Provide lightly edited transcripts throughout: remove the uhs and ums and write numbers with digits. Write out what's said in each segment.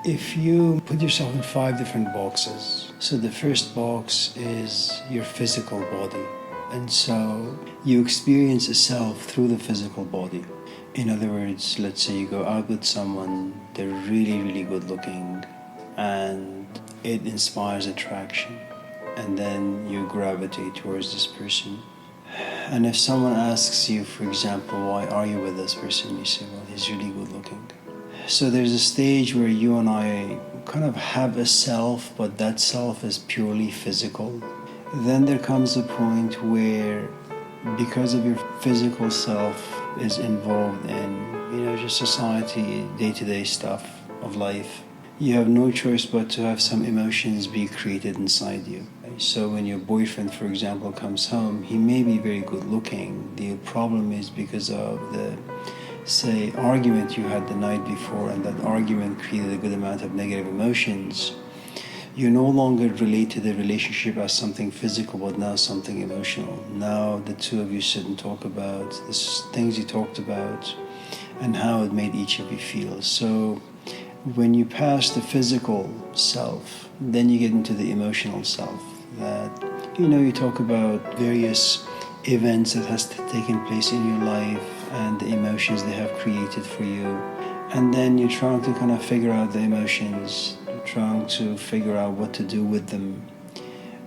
If you put yourself in 5 different boxes, so the first box is your physical body. And so you experience a self through the physical body. In other words, let's say you go out with someone, they're really, really good looking, and it inspires attraction. And then you gravitate towards this person. And if someone asks you, for example, why are you with this person? You say, well, he's really good looking. So there's a stage where you and I kind of have a self, but that self is purely physical. Then there comes a point where, because of your physical self is involved in, just society, day-to-day stuff of life, you have no choice but to have some emotions be created inside you. So when your boyfriend, for example, comes home, he may be very good looking. The problem is because of the, say, argument you had the night before, and that argument created a good amount of negative emotions. You no longer relate to the relationship as something physical, but now something emotional. Now the two of you sit and talk about the things you talked about and how it made each of you feel. So when you pass the physical self, then you get into the emotional self. That, you talk about various events that has taken place in your life and the emotions they have created for you. And then you're trying to kind of figure out the emotions, trying to figure out what to do with them,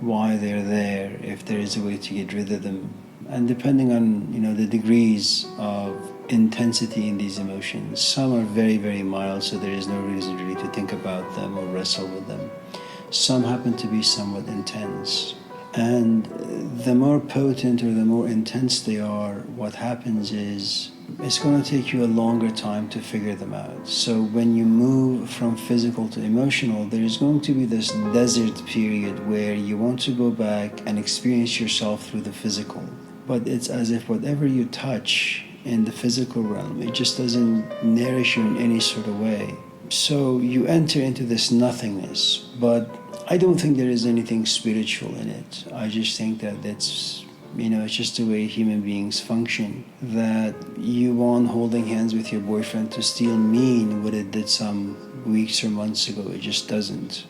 why they're there, if there is a way to get rid of them. And depending on, the degrees of intensity in these emotions, some are very, very mild, so there is no reason really to think about them or wrestle with them. Some happen to be somewhat intense. And the more potent or the more intense they are, what happens is it's going to take you a longer time to figure them out. So when you move from physical to emotional, there is going to be this desert period where you want to go back and experience yourself through the physical. But it's as if whatever you touch in the physical realm, it just doesn't nourish you in any sort of way. So you enter into this nothingness, but I don't think there is anything spiritual in it. I just think that it's just the way human beings function. That you want holding hands with your boyfriend to still mean what it did some weeks or months ago. It just doesn't.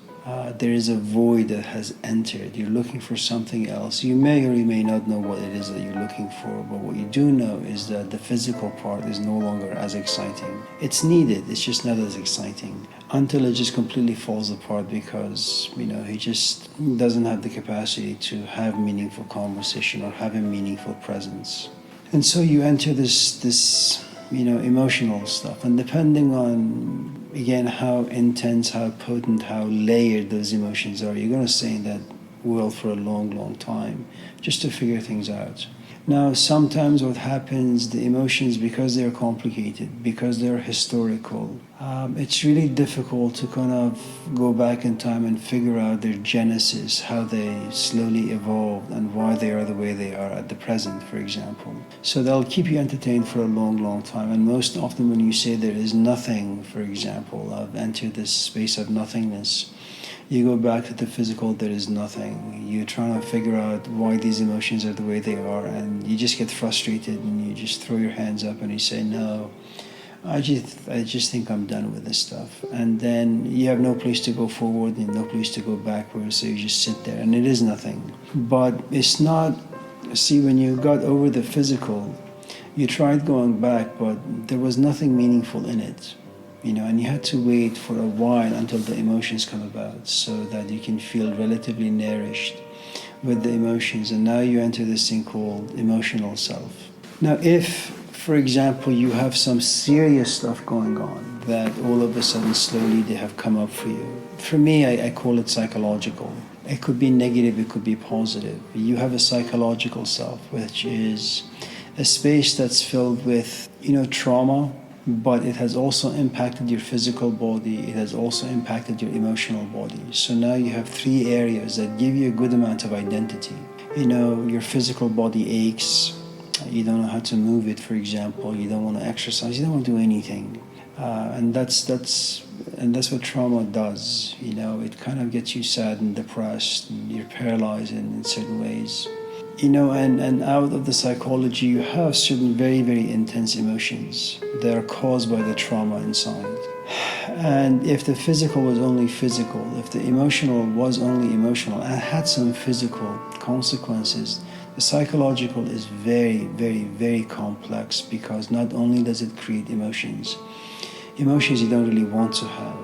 There is a void that has entered. You're looking for something else. You may or you may not know what it is that you're looking for, but what you do know is that the physical part is no longer as exciting. It's needed, it's just not as exciting until it just completely falls apart because, he just doesn't have the capacity to have meaningful conversation or have a meaningful presence. And so you enter this emotional stuff, and depending on, again, how intense, how potent, how layered those emotions are, you're going to stay in that world for a long, long time just to figure things out. Now, sometimes what happens, the emotions, because they're complicated, because they're historical, it's really difficult to kind of go back in time and figure out their genesis, how they slowly evolved and why they are the way they are at the present, for example. So they'll keep you entertained for a long, long time. And most often when you say there is nothing, for example, I've entered this space of nothingness, you go back to the physical, there is nothing. You're trying to figure out why these emotions are the way they are, and you just get frustrated and you just throw your hands up and you say, no, I just think I'm done with this stuff. And then you have no place to go forward and no place to go backwards, so you just sit there and it is nothing. But it's not, see, when you got over the physical, you tried going back, but there was nothing meaningful in it. And you had to wait for a while until the emotions come about so that you can feel relatively nourished with the emotions. And now you enter this thing called emotional self. Now, if, for example, you have some serious stuff going on that all of a sudden slowly they have come up for you. For me, I call it psychological. It could be negative, it could be positive. You have a psychological self, which is a space that's filled with, trauma, but it has also impacted your physical body, it has also impacted your emotional body. So now you have 3 areas that give you a good amount of identity. Your physical body aches, you don't know how to move it, for example, you don't want to exercise, you don't want to do anything. And that's what trauma does. It kind of gets you sad and depressed, and you're paralyzed in certain ways. And out of the psychology, you have certain very, very intense emotions that are caused by the trauma inside. And if the physical was only physical, if the emotional was only emotional and had some physical consequences, the psychological is very, very, very complex, because not only does it create emotions you don't really want to have.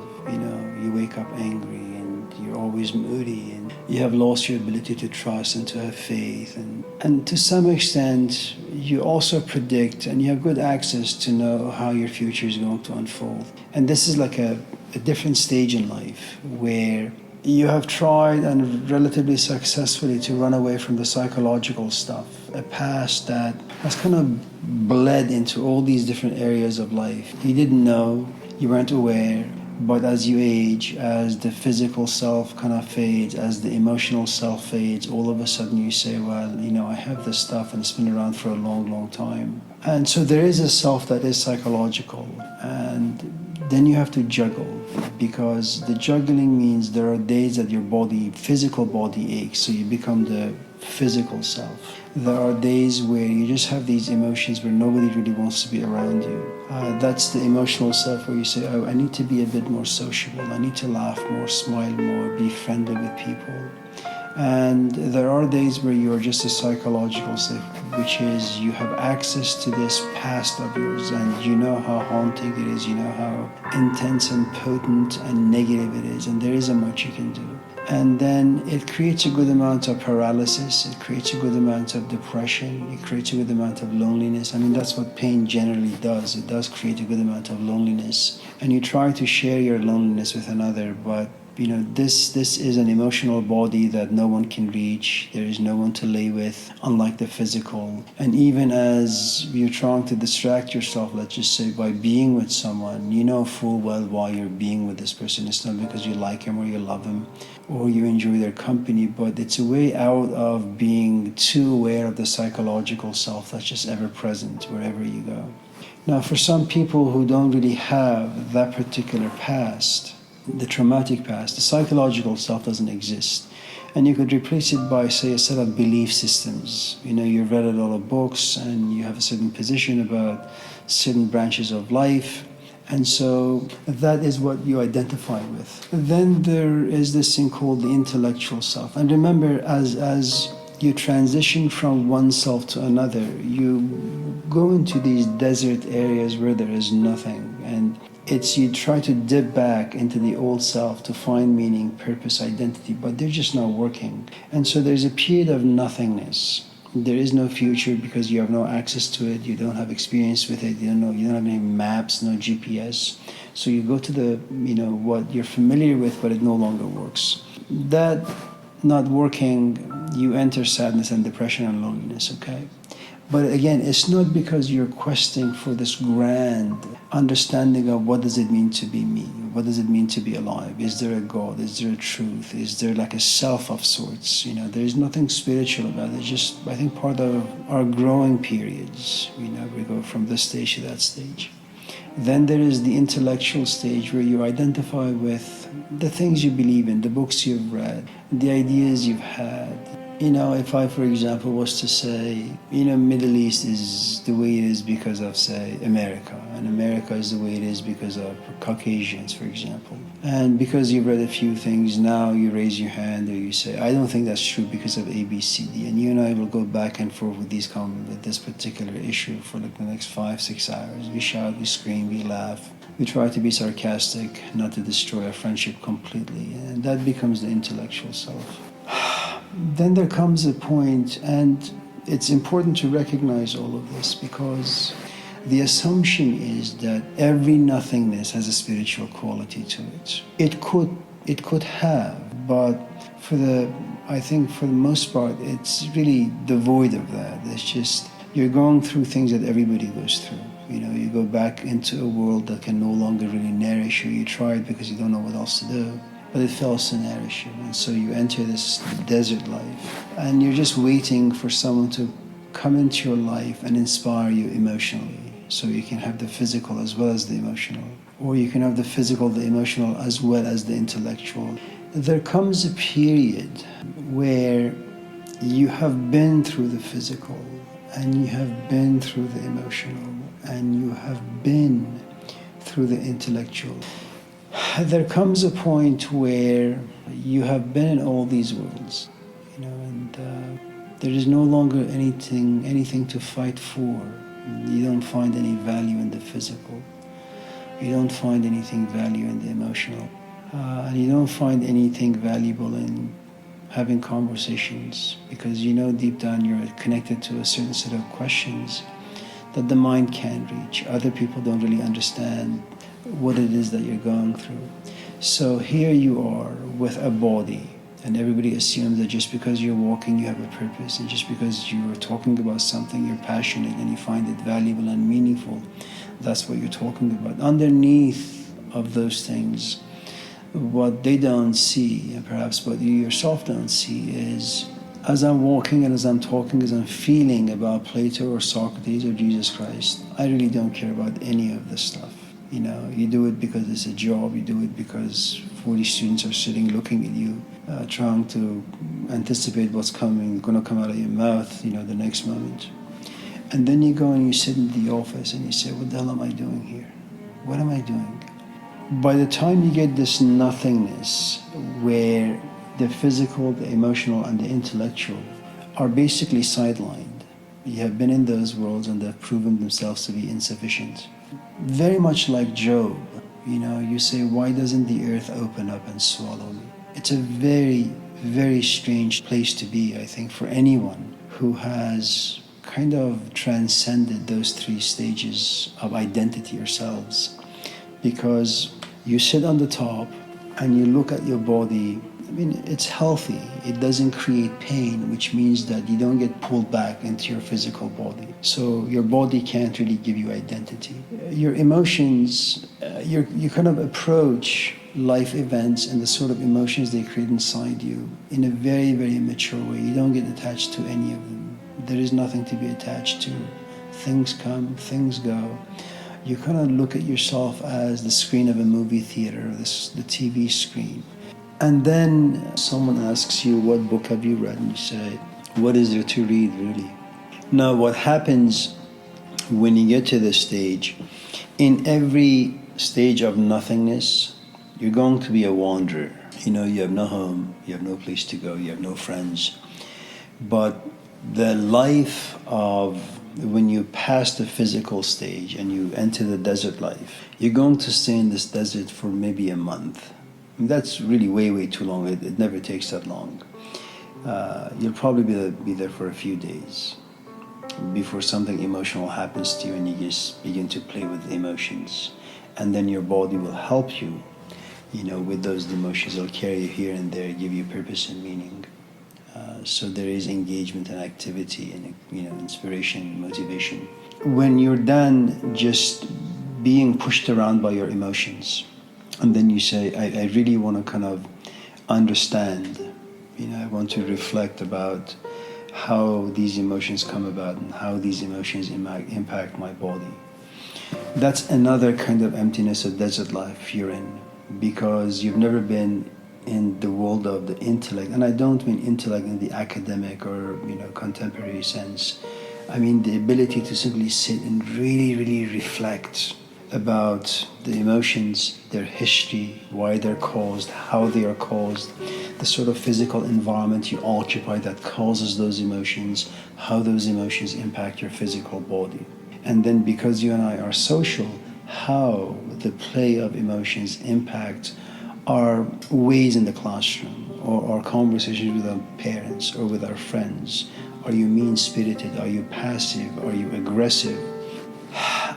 You wake up angry and you're always moody, and you have lost your ability to trust and to have faith. And to some extent, you also predict and you have good access to know how your future is going to unfold. And this is like a different stage in life where you have tried and relatively successfully to run away from the psychological stuff, a past that has kind of bled into all these different areas of life. You didn't know, you weren't aware, but as you age, as the physical self kind of fades, as the emotional self fades, all of a sudden you say, well, I have this stuff and it's been around for a long, long time. And so there is a self that is psychological, and then you have to juggle, because the juggling means there are days that your physical body aches, so you become the physical self. There are days where you just have these emotions where nobody really wants to be around you. That's the emotional self, where you say, oh, I need to be a bit more sociable, I need to laugh more, smile more, be friendly with people. And there are days where you are just a psychological self, which is you have access to this past of yours, and you know how haunting it is, you know how intense and potent and negative it is, and there isn't much you can do. And then it creates a good amount of paralysis, it creates a good amount of depression, it creates a good amount of loneliness. I mean, that's what pain generally does. It does create a good amount of loneliness. And you try to share your loneliness with another, but this is an emotional body that no one can reach. There is no one to lay with, unlike the physical. And even as you're trying to distract yourself, let's just say, by being with someone, you know full well why you're being with this person. It's not because you like him or you love him or you enjoy their company, but it's a way out of being too aware of the psychological self that's just ever present wherever you go. Now, for some people who don't really have that particular past, the traumatic past, the psychological self doesn't exist. And you could replace it by, say, a set of belief systems. You've read a lot of books and you have a certain position about certain branches of life. And so that is what you identify with. Then there is this thing called the intellectual self. And remember, as you transition from one self to another, you go into these desert areas where there is nothing. And you try to dip back into the old self to find meaning, purpose, identity, but they're just not working. And so there's a period of nothingness. There is no future because you have no access to it, you don't have experience with it, you don't have any maps, no GPS. So you go to the, what you're familiar with, but it no longer works. That not working, you enter sadness and depression and loneliness, okay? But again, it's not because you're questing for this grand understanding of what does it mean to be me? What does it mean to be alive? Is there a God? Is there a truth? Is there like a self of sorts? There is nothing spiritual about it. It's just, I think, part of our growing periods. We go from this stage to that stage. Then there is the intellectual stage where you identify with the things you believe in, the books you've read, the ideas you've had. If I, for example, was to say, Middle East is the way it is because of, say, America, and America is the way it is because of Caucasians, for example. And because you've read a few things, now you raise your hand or you say, I don't think that's true because of A, B, C, D. And you and I will go back and forth with this particular issue for like the next 5-6 hours. We shout, we scream, we laugh. We try to be sarcastic, not to destroy our friendship completely. And that becomes the intellectual self. Then there comes a point, and it's important to recognize all of this, because the assumption is that every nothingness has a spiritual quality to it. It could have, but I think for the most part, it's really devoid of that. It's just, you're going through things that everybody goes through. You go back into a world that can no longer really nourish you. You try it because you don't know what else to do, but it fails to nourish you. And so you enter this desert life, and you're just waiting for someone to come into your life and inspire you emotionally, so you can have the physical as well as the emotional, or you can have the physical, the emotional, as well as the intellectual. There comes a period where you have been through the physical, and you have been through the emotional, and you have been through the intellectual. There comes a point where you have been in all these worlds, and there is no longer anything to fight for. You don't find any value in the physical. You don't find anything value in the emotional. And you don't find anything valuable in having conversations, because deep down you're connected to a certain set of questions that the mind can't reach. Other people don't really understand what it is that you're going through. So here you are with a body, and everybody assumes that just because you're walking you have a purpose, and just because you're talking about something you're passionate and you find it valuable and meaningful, that's what you're talking about. Underneath of those things, what they don't see, and perhaps what you yourself don't see, is as I'm walking and as I'm talking, as I'm feeling about Plato or Socrates or Jesus Christ, I really don't care about any of this stuff. You do it because it's a job, you do it because 40 students are sitting looking at you, trying to anticipate what's going to come out of your mouth, the next moment. And then you go and you sit in the office and you say, what the hell am I doing here? What am I doing? By the time you get this nothingness where the physical, the emotional, and the intellectual are basically sidelined, you have been in those worlds and they've proven themselves to be insufficient. Very much like Job, you say, why doesn't the earth open up and swallow me? It's a very, very strange place to be, I think, for anyone who has kind of transcended those three stages of identity or selves. Because you sit on the top and you look at your body. It's healthy. It doesn't create pain, which means that you don't get pulled back into your physical body. So your body can't really give you identity. Your emotions, you kind of approach life events and the sort of emotions they create inside you in a very, very mature way. You don't get attached to any of them. There is nothing to be attached to. Things come, things go. You kind of look at yourself as the screen of a movie theater, the TV screen. And then someone asks you, what book have you read? And you say, what is there to read, really? Now, what happens when you get to this stage, in every stage of nothingness, you're going to be a wanderer. You have no home, you have no place to go, you have no friends. But the life of when you pass the physical stage and you enter the desert life, you're going to stay in this desert for maybe a month. That's really way, way too long. It never takes that long. You'll probably be there for a few days before something emotional happens to you and you just begin to play with emotions. And then your body will help you, with those emotions. It'll carry you here and there, give you purpose and meaning. So there is engagement and activity and, inspiration, motivation. When you're done just being pushed around by your emotions, and then you say, I really want to kind of understand, I want to reflect about how these emotions come about and how these emotions impact my body. That's another kind of emptiness of desert life you're in, because you've never been in the world of the intellect. And I don't mean intellect in the academic or, contemporary sense. I mean the ability to simply sit and really, really reflect about the emotions, their history, why they're caused, how they are caused, the sort of physical environment you occupy that causes those emotions, how those emotions impact your physical body. And then because you and I are social, how the play of emotions impact our ways in the classroom, or our conversations with our parents or with our friends. Are you mean-spirited? Are you passive? Are you aggressive?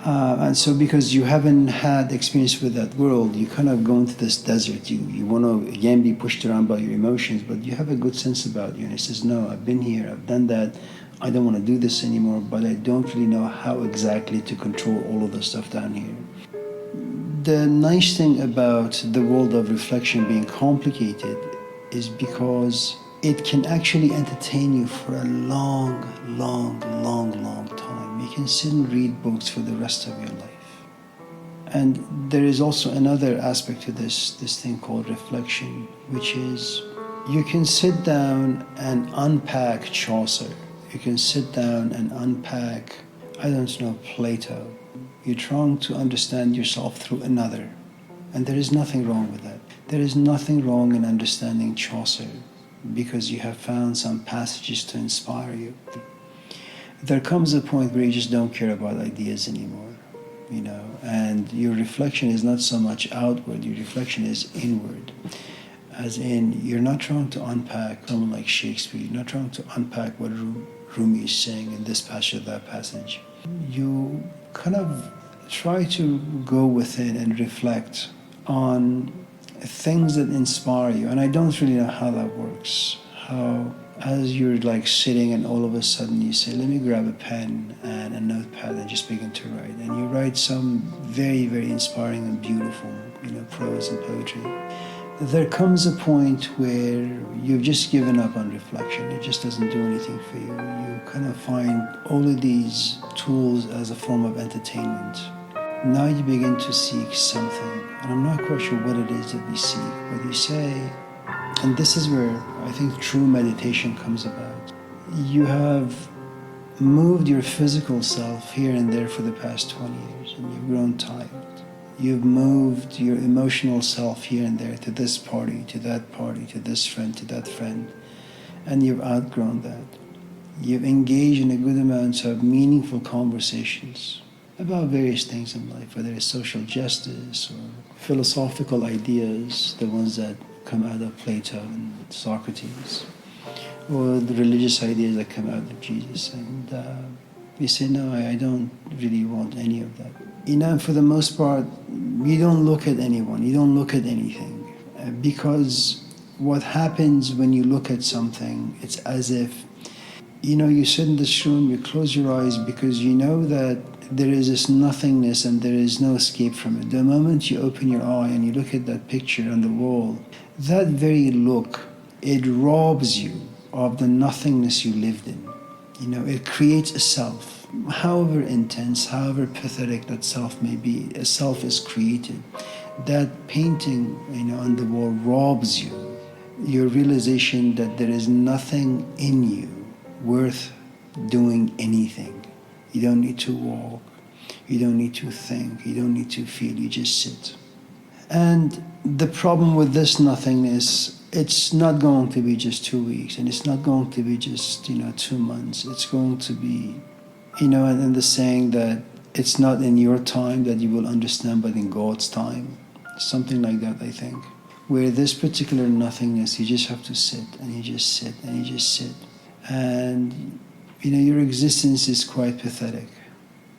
And so because you haven't had experience with that world, you kind of go into this desert. You want to, again, be pushed around by your emotions, but you have a good sense about you. And it says, no, I've been here, I've done that, I don't want to do this anymore, but I don't really know how exactly to control all of the stuff down here. The nice thing about the world of reflection being complicated is because it can actually entertain you for a long, long, long, long time. You can sit and read books for the rest of your life. And there is also another aspect to this thing called reflection, which is you can sit down and unpack Chaucer. You can sit down and unpack, I don't know, Plato. You're trying to understand yourself through another. And there is nothing wrong with that. There is nothing wrong in understanding Chaucer because you have found some passages to inspire you. There comes a point where you just don't care about ideas anymore, and your reflection is not so much outward, your reflection is inward. As in, you're not trying to unpack someone like Shakespeare, you're not trying to unpack what Rumi is saying in this passage or that passage. You kind of try to go within and reflect on things that inspire you. And I don't really know how that works. How, as you're like sitting and all of a sudden you say, let me grab a pen and a notepad and just begin to write. And you write some very, very inspiring and beautiful, prose and poetry. There comes a point where you've just given up on reflection. It just doesn't do anything for you. You kind of find all of these tools as a form of entertainment. Now you begin to seek something. And I'm not quite sure what it is that you seek, but you say, and this is where I think true meditation comes about. You have moved your physical self here and there for the past 20 years, and you've grown tired. You've moved your emotional self here and there to this party, to that party, to this friend, to that friend, and you've outgrown that. You've engaged in a good amount of meaningful conversations about various things in life, whether it's social justice or philosophical ideas, the ones that come out of Plato and Socrates, or the religious ideas that come out of Jesus. And you say, no, I don't really want any of that. For the most part, you don't look at anyone, you don't look at anything. Because what happens when you look at something, it's as if, you sit in this room, you close your eyes because you know that there is this nothingness and there is no escape from it. The moment you open your eye and you look at that picture on the wall, that very look, it robs you of the nothingness you lived in. It creates a self. However intense, however pathetic that self may be, a self is created. That painting, on the wall robs you. Your realization that there is nothing in you worth doing anything. You don't need to walk. You don't need to think. You don't need to feel. You just sit. And the problem with this nothingness, it's not going to be just 2 weeks, and it's not going to be just 2 months. It's going to be, and the saying that it's not in your time that you will understand, but in God's time. Something like that, I think. Where this particular nothingness, you just have to sit, and you just sit, and you just sit. And, your existence is quite pathetic.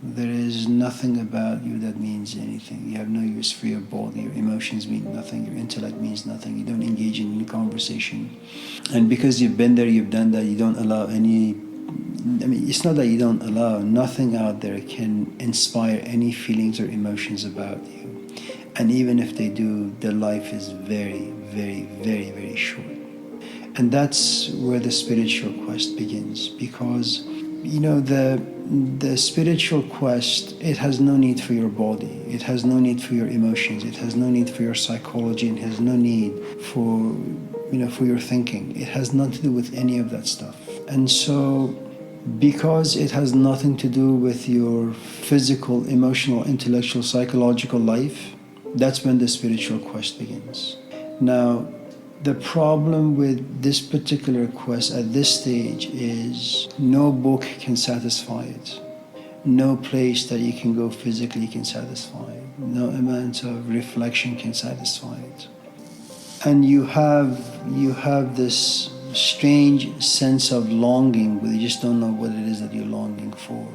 There is nothing about you that means anything. You have no use for your body. Your emotions mean nothing. Your intellect means nothing. You don't engage in any conversation. And because you've been there, you've done that, you don't allow any... it's not that you don't allow. Nothing out there can inspire any feelings or emotions about you. And even if they do, their life is very, very, very, very short. And that's where the spiritual quest begins. Because, the spiritual quest, it has no need for your body. It has no need for your emotions. It has no need for your psychology. It has no need for, for your thinking. It has nothing to do with any of that stuff. And so, because it has nothing to do with your physical, emotional, intellectual, psychological life, that's when the spiritual quest begins. Now, the problem with this particular quest at this stage is no book can satisfy it. No place that you can go physically can satisfy it. No amount of reflection can satisfy it. And you have this strange sense of longing, but you just don't know what it is that you're longing for.